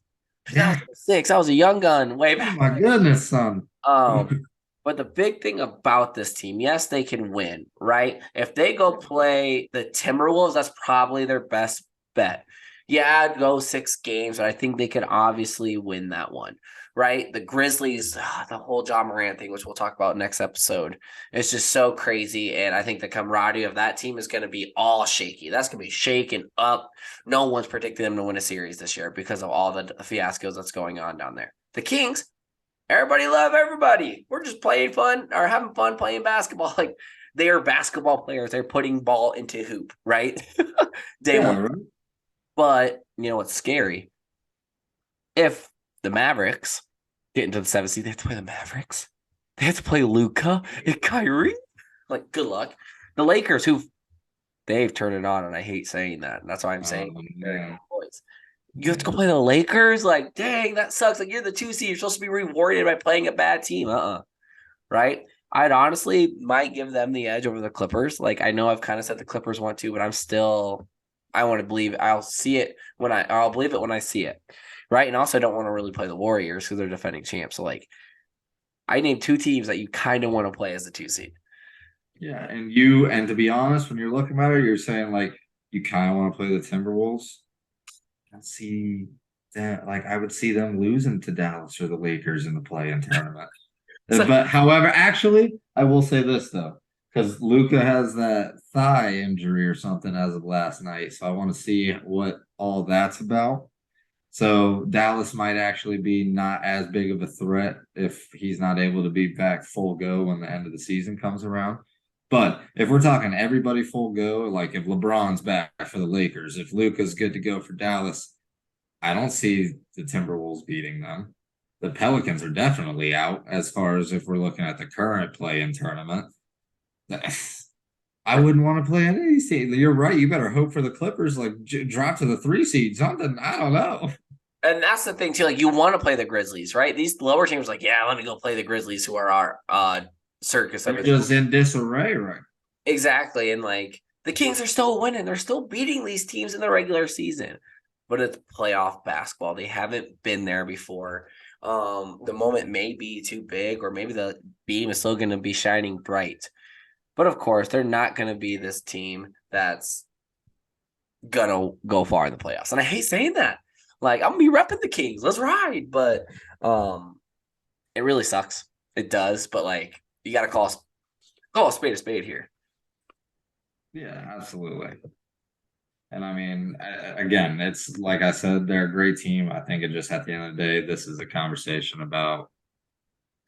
Yeah. 2006. I was a young gun way Oh back. my goodness, son. But the big thing about this team, yes, they can win, right? If they go play the Timberwolves, that's probably their best bet. Yeah, I'd go 6 games, but I think they could obviously win that one, right? The Grizzlies, the whole John Morant thing, which we'll talk about next episode, it's just so crazy. And I think the camaraderie of that team is going to be all shaky. That's going to be shaken up. No one's predicting them to win a series this year because of all the fiascos that's going on down there. The Kings, everybody love everybody. We're just playing fun or having fun playing basketball. Like they are basketball players. They're putting ball into hoop, right? Day one. Right. But you know what's scary? If the Mavericks get into the 7th seed, they have to play the Mavericks. They have to play Luka and Kyrie. Like, good luck. The Lakers, who they've turned it on, and I hate saying that. And that's why I'm saying you have to go play the Lakers? Like, dang, that sucks. Like, you're the 2 seed. You're supposed to be rewarded by playing a bad team. Right? I'd honestly might give them the edge over the Clippers. Like, I know I've kind of said the Clippers want to, but I want to believe I'll believe it when I see it. Right? And also I don't want to really play the Warriors because they're defending champs. So, like, I named 2 teams that you kind of want to play as the 2 seed. Yeah, and to be honest, when you're looking at it, you're saying like you kind of want to play the Timberwolves. I see that like I would see them losing to Dallas or the Lakers in the play-in tournament. But however, actually, I will say this though, because Luka has that thigh injury or something as of last night, so I want to see what all that's about. So Dallas might actually be not as big of a threat if he's not able to be back full go when the end of the season comes around. But if we're talking everybody full go, like if LeBron's back for the Lakers, if Luka's good to go for Dallas, I don't see the Timberwolves beating them. The Pelicans are definitely out as far as if we're looking at the current play-in tournament. I wouldn't want to play any of these teams. You're right. You better hope for the Clippers, like drop to the 3 seed, something. I don't know. And that's the thing too. Like you want to play the Grizzlies, right? These lower teams, like, yeah, let me go play the Grizzlies, who are our circus of They're it. just in disarray, right? Exactly. And like the Kings are still winning. They're still beating these teams in the regular season. But it's playoff basketball. They haven't been there before. The moment may be too big, or maybe the beam is still going to be shining bright. But of course, they're not going to be this team that's going to go far in the playoffs. And I hate saying that. Like, I'm going to be repping the Kings. Let's ride. But it really sucks. It does. But like, you got to call a spade here. Yeah, absolutely. And I mean, again, it's like I said, they're a great team. I think it just at the end of the day, this is a conversation about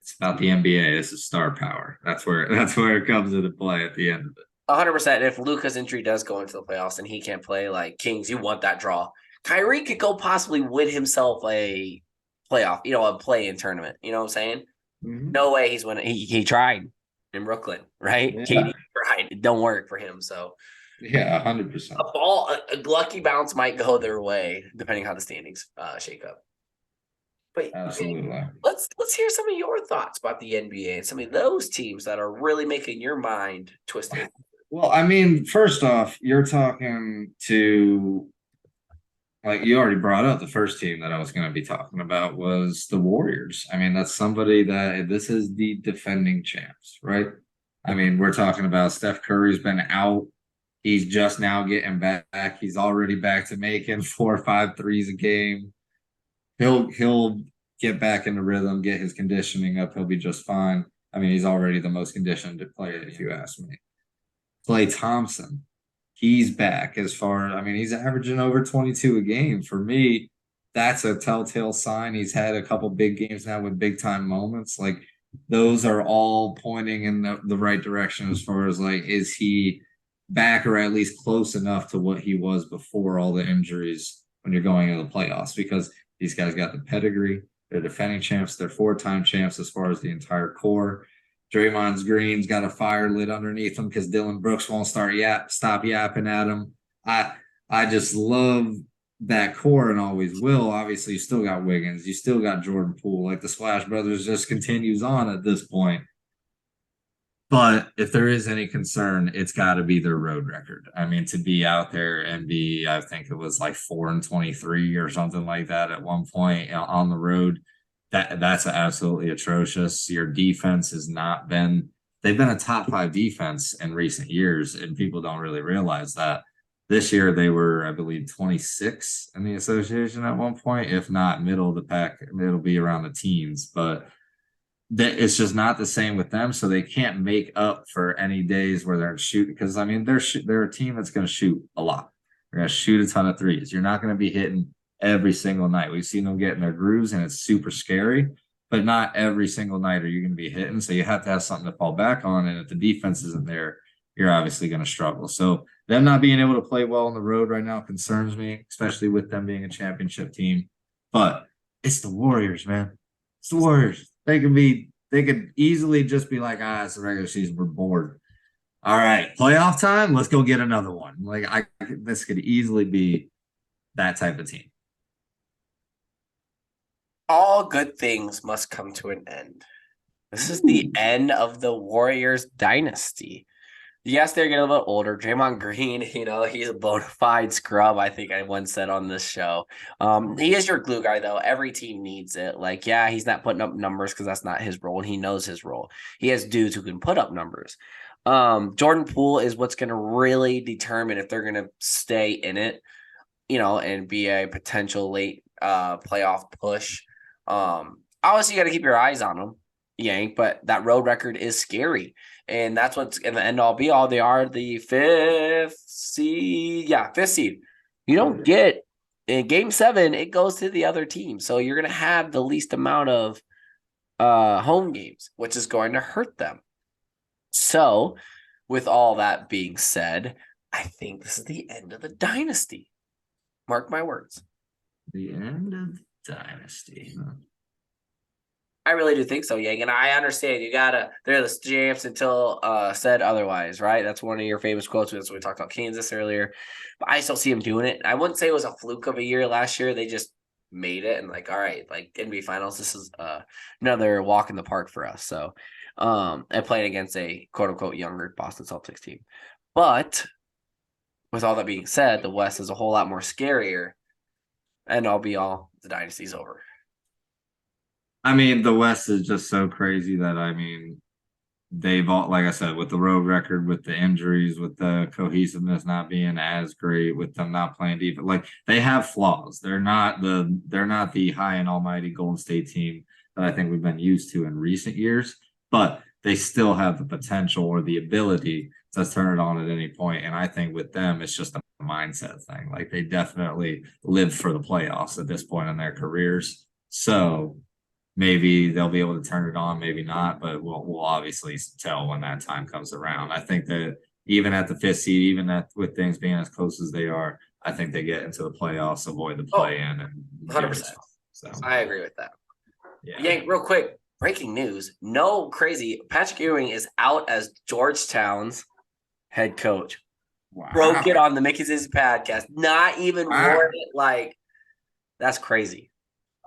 it's about the NBA. This is star power. That's where it comes into play at the end of it. 100%. If Luka's injury does go into the playoffs and he can't play, like Kings, you want that draw. Kyrie could go possibly win himself a playoff, a play-in tournament. You know what I'm saying? Mm-hmm. No way he's winning. He tried in Brooklyn, right? Yeah. KD tried. It don't work for him. So Yeah, 100%. a lucky bounce might go their way, depending how the standings shake up. But Absolutely. let's hear some of your thoughts about the NBA and some of those teams that are really making your mind twisted. Well, I mean, first off, you're talking to like you already brought up the first team that I was going to be talking about was the Warriors. I mean, that's somebody that this is the defending champs, right? I mean, we're talking about Steph Curry's been out. He's just now getting back. He's already back to making 4 or 5 threes a game. He'll get back in the rhythm, get his conditioning up. He'll be just fine. I mean, he's already the most conditioned player, if you ask me. Klay Thompson, he's back as far. I mean, he's averaging over 22 a game. For me, that's a telltale sign. He's had a couple big games now with big time moments. Like those are all pointing in the right direction as far as like, is he back or at least close enough to what he was before all the injuries when you're going into the playoffs? Because these guys got the pedigree. They're defending champs. They're 4-time champs as far as the entire core. Draymond Green's got a fire lit underneath him because Dylan Brooks won't stop yapping at him. I just love that core and always will. Obviously, you still got Wiggins, you still got Jordan Poole. Like the Splash Brothers just continues on at this point. But if there is any concern, it's got to be their road record. I mean, to be out there and be, I think it was like 4-23 or something like that at one point on the road. That's absolutely atrocious. Your defense has not been. They've been a top 5 defense in recent years, and people don't really realize that. This year they were, I believe, 26 in the association at one point, if not middle of the pack. It'll be around the teens, but that it's just not the same with them. So they can't make up for any days where they're shooting because I mean they're a team that's going to shoot a lot. They're going to shoot a ton of threes. You're not going to be hitting every single night. We've seen them get in their grooves and it's super scary, but not every single night are you going to be hitting. So you have to have something to fall back on. And if the defense isn't there, you're obviously going to struggle. So them not being able to play well on the road right now concerns me, especially with them being a championship team. But it's the Warriors, man. It's the Warriors. They could easily just be like, it's the regular season. We're bored. All right, playoff time. Let's go get another one. Like this could easily be that type of team. All good things must come to an end. This is the end of the Warriors dynasty. Yes, they're getting a little bit older. Draymond Green, he's a bona fide scrub, I think I once said on this show. He is your glue guy, though. Every team needs it. Like, yeah, he's not putting up numbers because that's not his role, and he knows his role. He has dudes who can put up numbers. Jordan Poole is what's going to really determine if they're going to stay in it, and be a potential late playoff push. Obviously, you got to keep your eyes on him, Yank, but that road record is scary. And that's what's in the end all be all. They are the 5th seed. Yeah, 5th seed. You don't get in game 7, it goes to the other team. So you're going to have the least amount of home games, which is going to hurt them. So, with all that being said, I think this is the end of the dynasty. Mark my words. The end of the dynasty. I really do think so, Yang. And I understand they're the champs until said otherwise, right? That's one of your famous quotes. We talked about Kansas earlier. But I still see them doing it. I wouldn't say it was a fluke of a year last year. They just made it and like, all right, like NBA Finals, this is another walk in the park for us. So and playing against a quote unquote younger Boston Celtics team. But with all that being said, the West is a whole lot more scarier. And the dynasty's over. I mean, the West is just so crazy that they've all, like I said, with the road record, with the injuries, with the cohesiveness not being as great, with them not playing defense, like they have flaws. They're not the high and almighty Golden State team that I think we've been used to in recent years, but they still have the potential or the ability to turn it on at any point. And I think with them, it's just a mindset thing. Like they definitely live for the playoffs at this point in their careers. So maybe they'll be able to turn it on, maybe not, but we'll obviously tell when that time comes around. I think that even at the 5th seed, with things being as close as they are, I think they get into the playoffs, avoid the play-in, and 100%. So I agree with that. Yeah. Yank, real quick, breaking news. No crazy. Patrick Ewing is out as Georgetown's head coach. Wow. Broke it on the Mickey Zizzy podcast. Not even worded like that's crazy.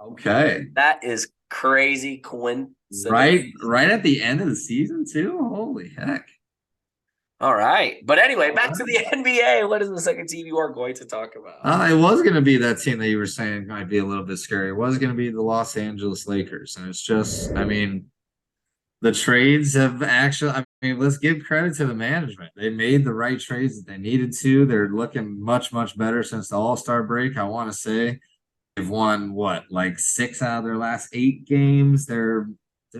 Okay. That is crazy coincidence. Right at the end of the season too. Holy heck! All right, but anyway, back to the NBA. What is the second team you are going to talk about? It was going to be that team that you were saying might be a little bit scary. It was going to be the Los Angeles Lakers, and it's just, the trades have actually. Let's give credit to the management. They made the right trades that they needed to. They're looking much, much better since the All-Star break. I want to say they've won like 6 out of their last 8 games. They're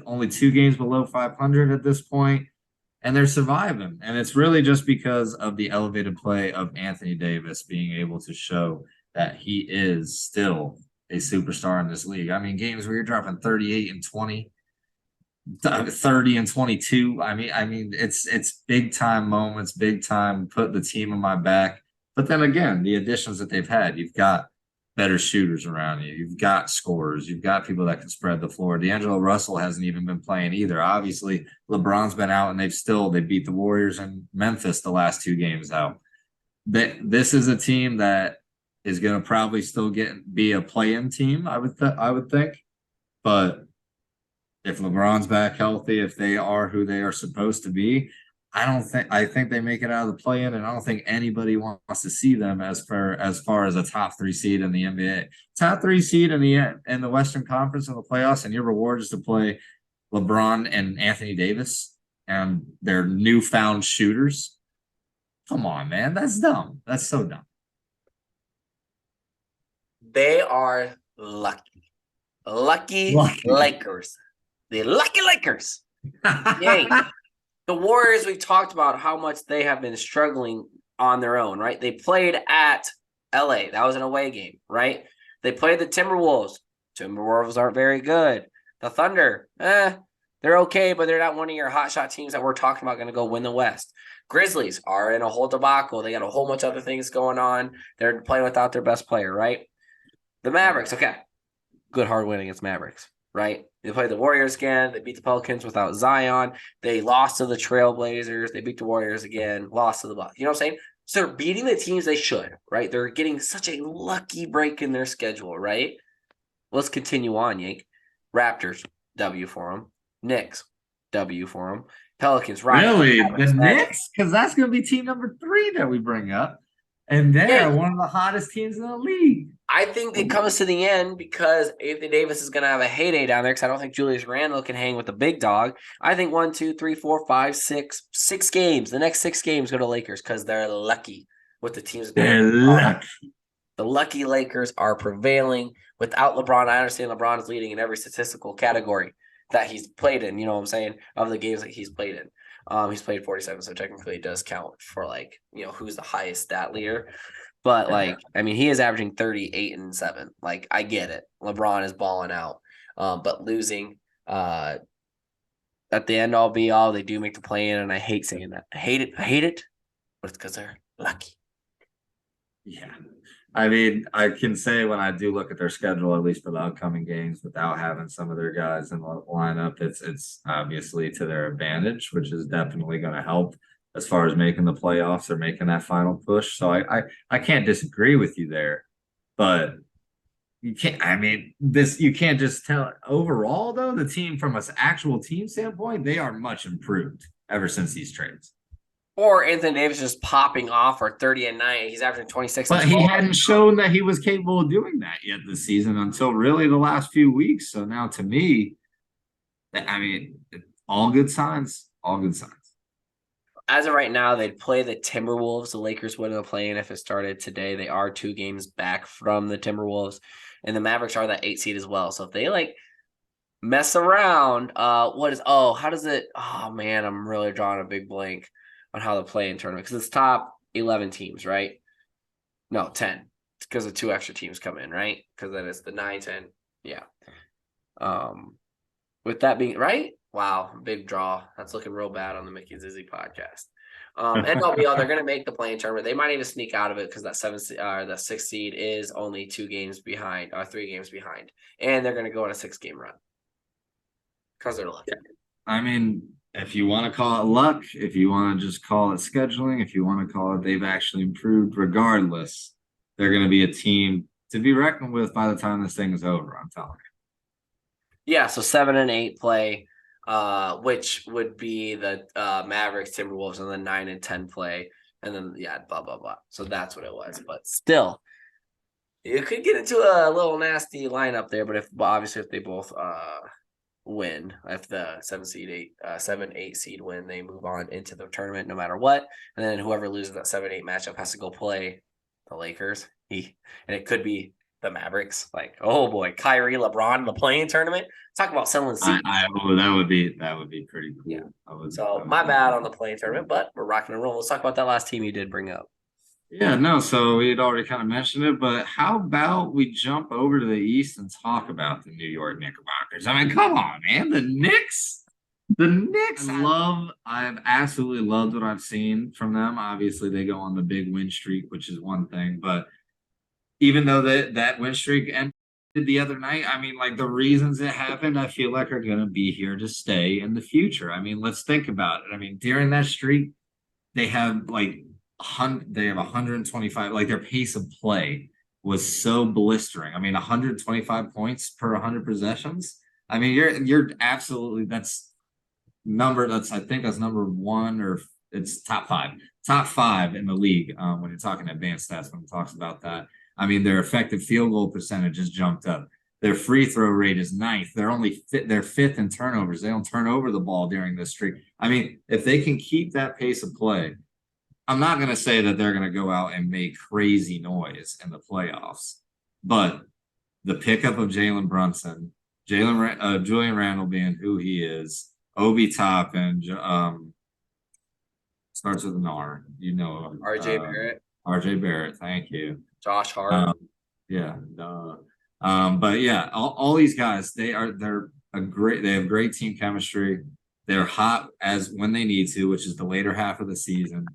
only 2 games below 500 at this point, and they're surviving. And it's really just because of the elevated play of Anthony Davis being able to show that he is still a superstar in this league. Games where you're dropping 38 and 20, 30 and 22. It's big time moments, big time put the team on my back. But then again, the additions that they've had, you've got better shooters around you. You've got scorers. You've got people that can spread the floor. D'Angelo Russell hasn't even been playing either. Obviously, LeBron's been out, and they beat the Warriors and Memphis the last 2 games out. This is a team that is going to probably still be a play-in team, I would think. But if LeBron's back healthy, if they are who they are supposed to be, I think they make it out of the play-in, and I don't think anybody wants to see them as far as a top 3 seed in the NBA. Top 3 seed in the Western Conference in the playoffs, and your reward is to play LeBron and Anthony Davis and their newfound shooters. Come on, man. That's dumb. That's so dumb. They are lucky. Lucky. Lakers. The lucky Lakers. Yay. The Warriors, we talked about how much they have been struggling on their own, right? They played at LA. That was an away game, right? They played the Timberwolves. Timberwolves aren't very good. The Thunder, they're okay, but they're not one of your hotshot teams that we're talking about going to go win the West. Grizzlies are in a whole debacle. They got a whole bunch of other things going on. They're playing without their best player, right? The Mavericks, okay. Good hard win against Mavericks, right? They played the Warriors again. They beat the Pelicans without Zion. They lost to the Trailblazers. They beat the Warriors again, lost to the Bucks. You know what I'm saying? So they're beating the teams they should, right? They're getting such a lucky break in their schedule, right? Let's continue on, Yank. Raptors, W for them. Knicks, W for them. Pelicans, right? Really? The Knicks? Because that's going to be team number 3 that we bring up. And they're one of the hottest teams in the league. I think it comes to the end because Anthony Davis is going to have a heyday down there because I don't think Julius Randle can hang with the big dog. I think 1, 2, 3, 4, 5, 6 games. The next 6 games go to Lakers because they're lucky with the teams. They're lucky. The lucky Lakers are prevailing. Without LeBron, I understand LeBron is leading in every statistical category that he's played in, you know what I'm saying, of the games that he's played in. He's played 47, so technically it does count for who's the highest stat leader. But like, I mean, he is averaging 38 and 7. Like, I get it. LeBron is balling out. But losing at the end all be all, they do make the play in, and I hate saying that. I hate it, but it's because they're lucky. Yeah. I mean, I can say when I do look at their schedule, at least for the upcoming games, without having some of their guys in the lineup, it's obviously to their advantage, which is definitely going to help as far as making the playoffs or making that final push. So I can't disagree with you there, but you can't. I mean, this you can't just tell. Overall, though, the team from an actual team standpoint, they are much improved ever since these trades. Or Anthony Davis just popping off for 30 and 9. He's averaging 26 But and he 12. hadn't shown that he was capable of doing that yet this season until really the last few weeks. So now, to me, I mean, all good signs. All good signs. As of right now, they'd play the Timberwolves. The Lakers wouldn't have played if it started today. They are 2 games back from the Timberwolves, and the Mavericks are that 8 seed as well. So if they like mess around, how does it? Oh man, I'm really drawing a big blank on how the play-in tournament, because it's top 11 teams, right? No, 10, because the 2 extra teams come in, right? Because then it's the 9, 10. Yeah. With that being right, wow, big draw. That's looking real bad on the Mickey and Zizzy podcast. And all be all, they're going to make the play-in tournament. They might even sneak out of it because the 6th seed is only 2 games behind, 3 games behind, and they're going to go on a 6-game run because they're lucky. I mean, if you want to call it luck, if you want to just call it scheduling, if you want to call it they've actually improved, regardless, they're going to be a team to be reckoned with by the time this thing is over. I'm telling you. Yeah, so 7 and 8 play, which would be the Mavericks, Timberwolves, and then 9 and 10 play, and then blah blah blah. So that's what it was. But still, you could get into a little nasty lineup there. But obviously if they both win, if the 7-8 seed win, they move on into the tournament no matter what, and then whoever loses that 7-8 matchup has to go play the Lakers. And it could be the Mavericks. Like, oh boy, Kyrie, LeBron in the play-in tournament. Talk about selling seats. That would be pretty cool. Yeah. My bad on the play-in tournament, but we're rocking and rolling. Let's talk about that last team you did bring up. Yeah, no, so we had already kind of mentioned it, but how about we jump over to the East and talk about the New York Knickerbockers? I mean, come on, man. The Knicks. I've absolutely loved what I've seen from them. Obviously, they go on the big win streak, which is one thing, but even though that win streak ended the other night, I mean, like the reasons it happened, I feel like are going to be here to stay in the future. I mean, let's think about it. I mean, during that streak, they have 125. Like their pace of play was so blistering. I mean, 125 points per 100 possessions. I mean, you're absolutely that's I think that's number 1 or it's top 5 in the league when you're talking advanced stats when it talks about that. I mean, their effective field goal percentage has jumped up. Their free throw rate is 9th. They're 5th in turnovers. They don't turn over the ball during this streak. I mean, if they can keep that pace of play, I'm not going to say that they're going to go out and make crazy noise in the playoffs, but the pickup of Jalen Brunson, Julian Randle being who he is, Obi Toppin, starts with an R, RJ Barrett. RJ Barrett, thank you. Josh Hart. But yeah, all these guys, they have great team chemistry. They're hot as when they need to, which is the later half of the season.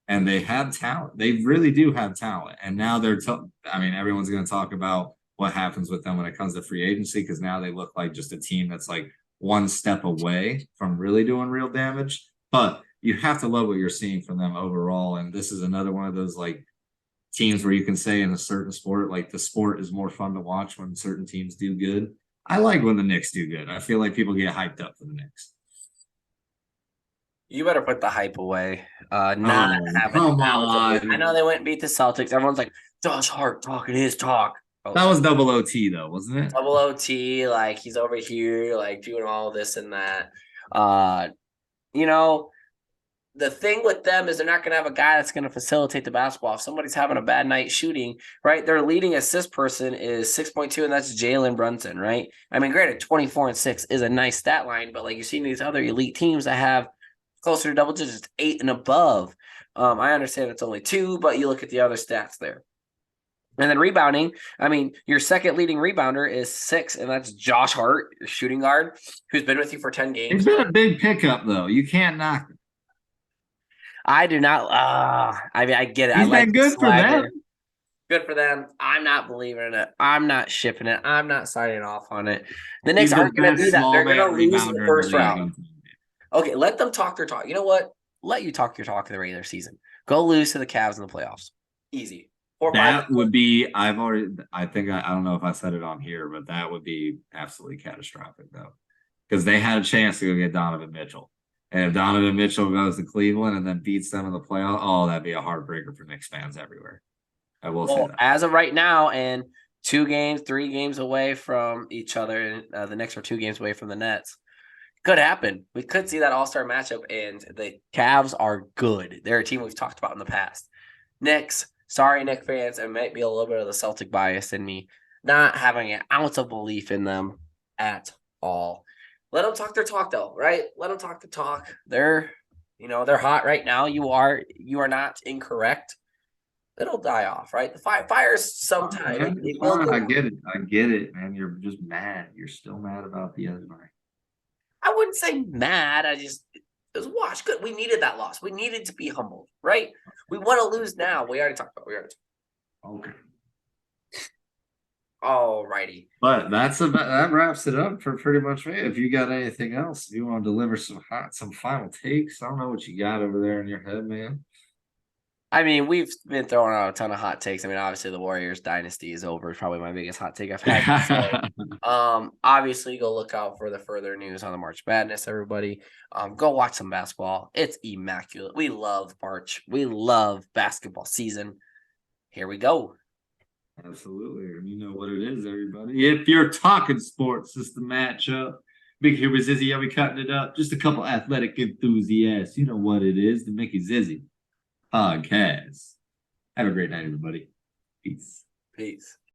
And they have talent. They really do have talent. And now everyone's going to talk about what happens with them when it comes to free agency, because now they look like just a team that's like one step away from really doing real damage. But you have to love what you're seeing from them overall. And this is another one of those like teams where you can say in a certain sport, like the sport is more fun to watch when certain teams do good. I like when the Knicks do good. I feel like people get hyped up for the Knicks. You better put the hype away. Come on. I know they went and beat the Celtics. Everyone's like, Josh Hart talking his talk. That was double OT though, wasn't it? Double OT, like he's over here, like doing all this and that. The thing with them is they're not going to have a guy that's going to facilitate the basketball. If somebody's having a bad night shooting, right, their leading assist person is 6.2, and that's Jalen Brunson, right? I mean, granted, 24 and 6 is a nice stat line, but like you're seeing these other elite teams that have closer to double digits, 8 and above. I understand it's only 2, but you look at the other stats there. And then rebounding, I mean, your second leading rebounder is 6, and that's Josh Hart, your shooting guard, who's been with you for 10 It's games. been a big pickup, though. You can't knock it. I do not. I mean, I get it. I He's like been the good for them. swagger. Good for them. I'm not believing in it. I'm not shipping it. I'm not signing off on it. The Knicks He's the aren't going to be best that. small They're man going to lose in the rebounder in the first league. round. Okay, let them talk their talk. You know what? Let you talk your talk in the regular season. Go lose to the Cavs in the playoffs. Easy. 4-5. That would be, I think, I don't know if I said it on here, but that would be absolutely catastrophic, though. Because they had a chance to go get Donovan Mitchell. And if Donovan Mitchell goes to Cleveland and then beats them in the playoff, oh, that'd be a heartbreaker for Knicks fans everywhere. I will say Well, that. as of right now, and 2 games, 3 games away from each other, the Knicks are 2 games away from the Nets. Could happen. We could see that all-star matchup, and the Cavs are good. They're a team we've talked about in the past. Knicks, sorry, Knicks fans, it might be a little bit of the Celtic bias in me, not having an ounce of belief in them at all. Let them talk their talk, though, right? Let them talk the talk. They're hot right now. You are not incorrect. It'll die off, right? The fires sometime. It will Fine, go. I get it. I get it, man. You're just mad. You're still mad about the other night. I wouldn't say mad. It was washed. Good. We needed that loss. We needed to be humbled, right? We want to lose now. We already talked about it. Okay. All righty. But that wraps it up for pretty much me. If you got anything else, if you want to deliver some final takes, I don't know what you got over there in your head, man. I mean, we've been throwing out a ton of hot takes. I mean, obviously the Warriors dynasty is over. It's probably my biggest hot take I've had. Obviously go look out for the further news on the March Madness, everybody. Go watch some basketball. It's immaculate. We love March. We love basketball season. Here we go. Absolutely. And you know what it is, everybody. If you're talking sports, it's the matchup. Big here with Zizzy. Are we cutting it up? Just a couple athletic enthusiasts. You know what it is. The Mickey Zizzy podcast. Have a great night, everybody. Peace. Peace.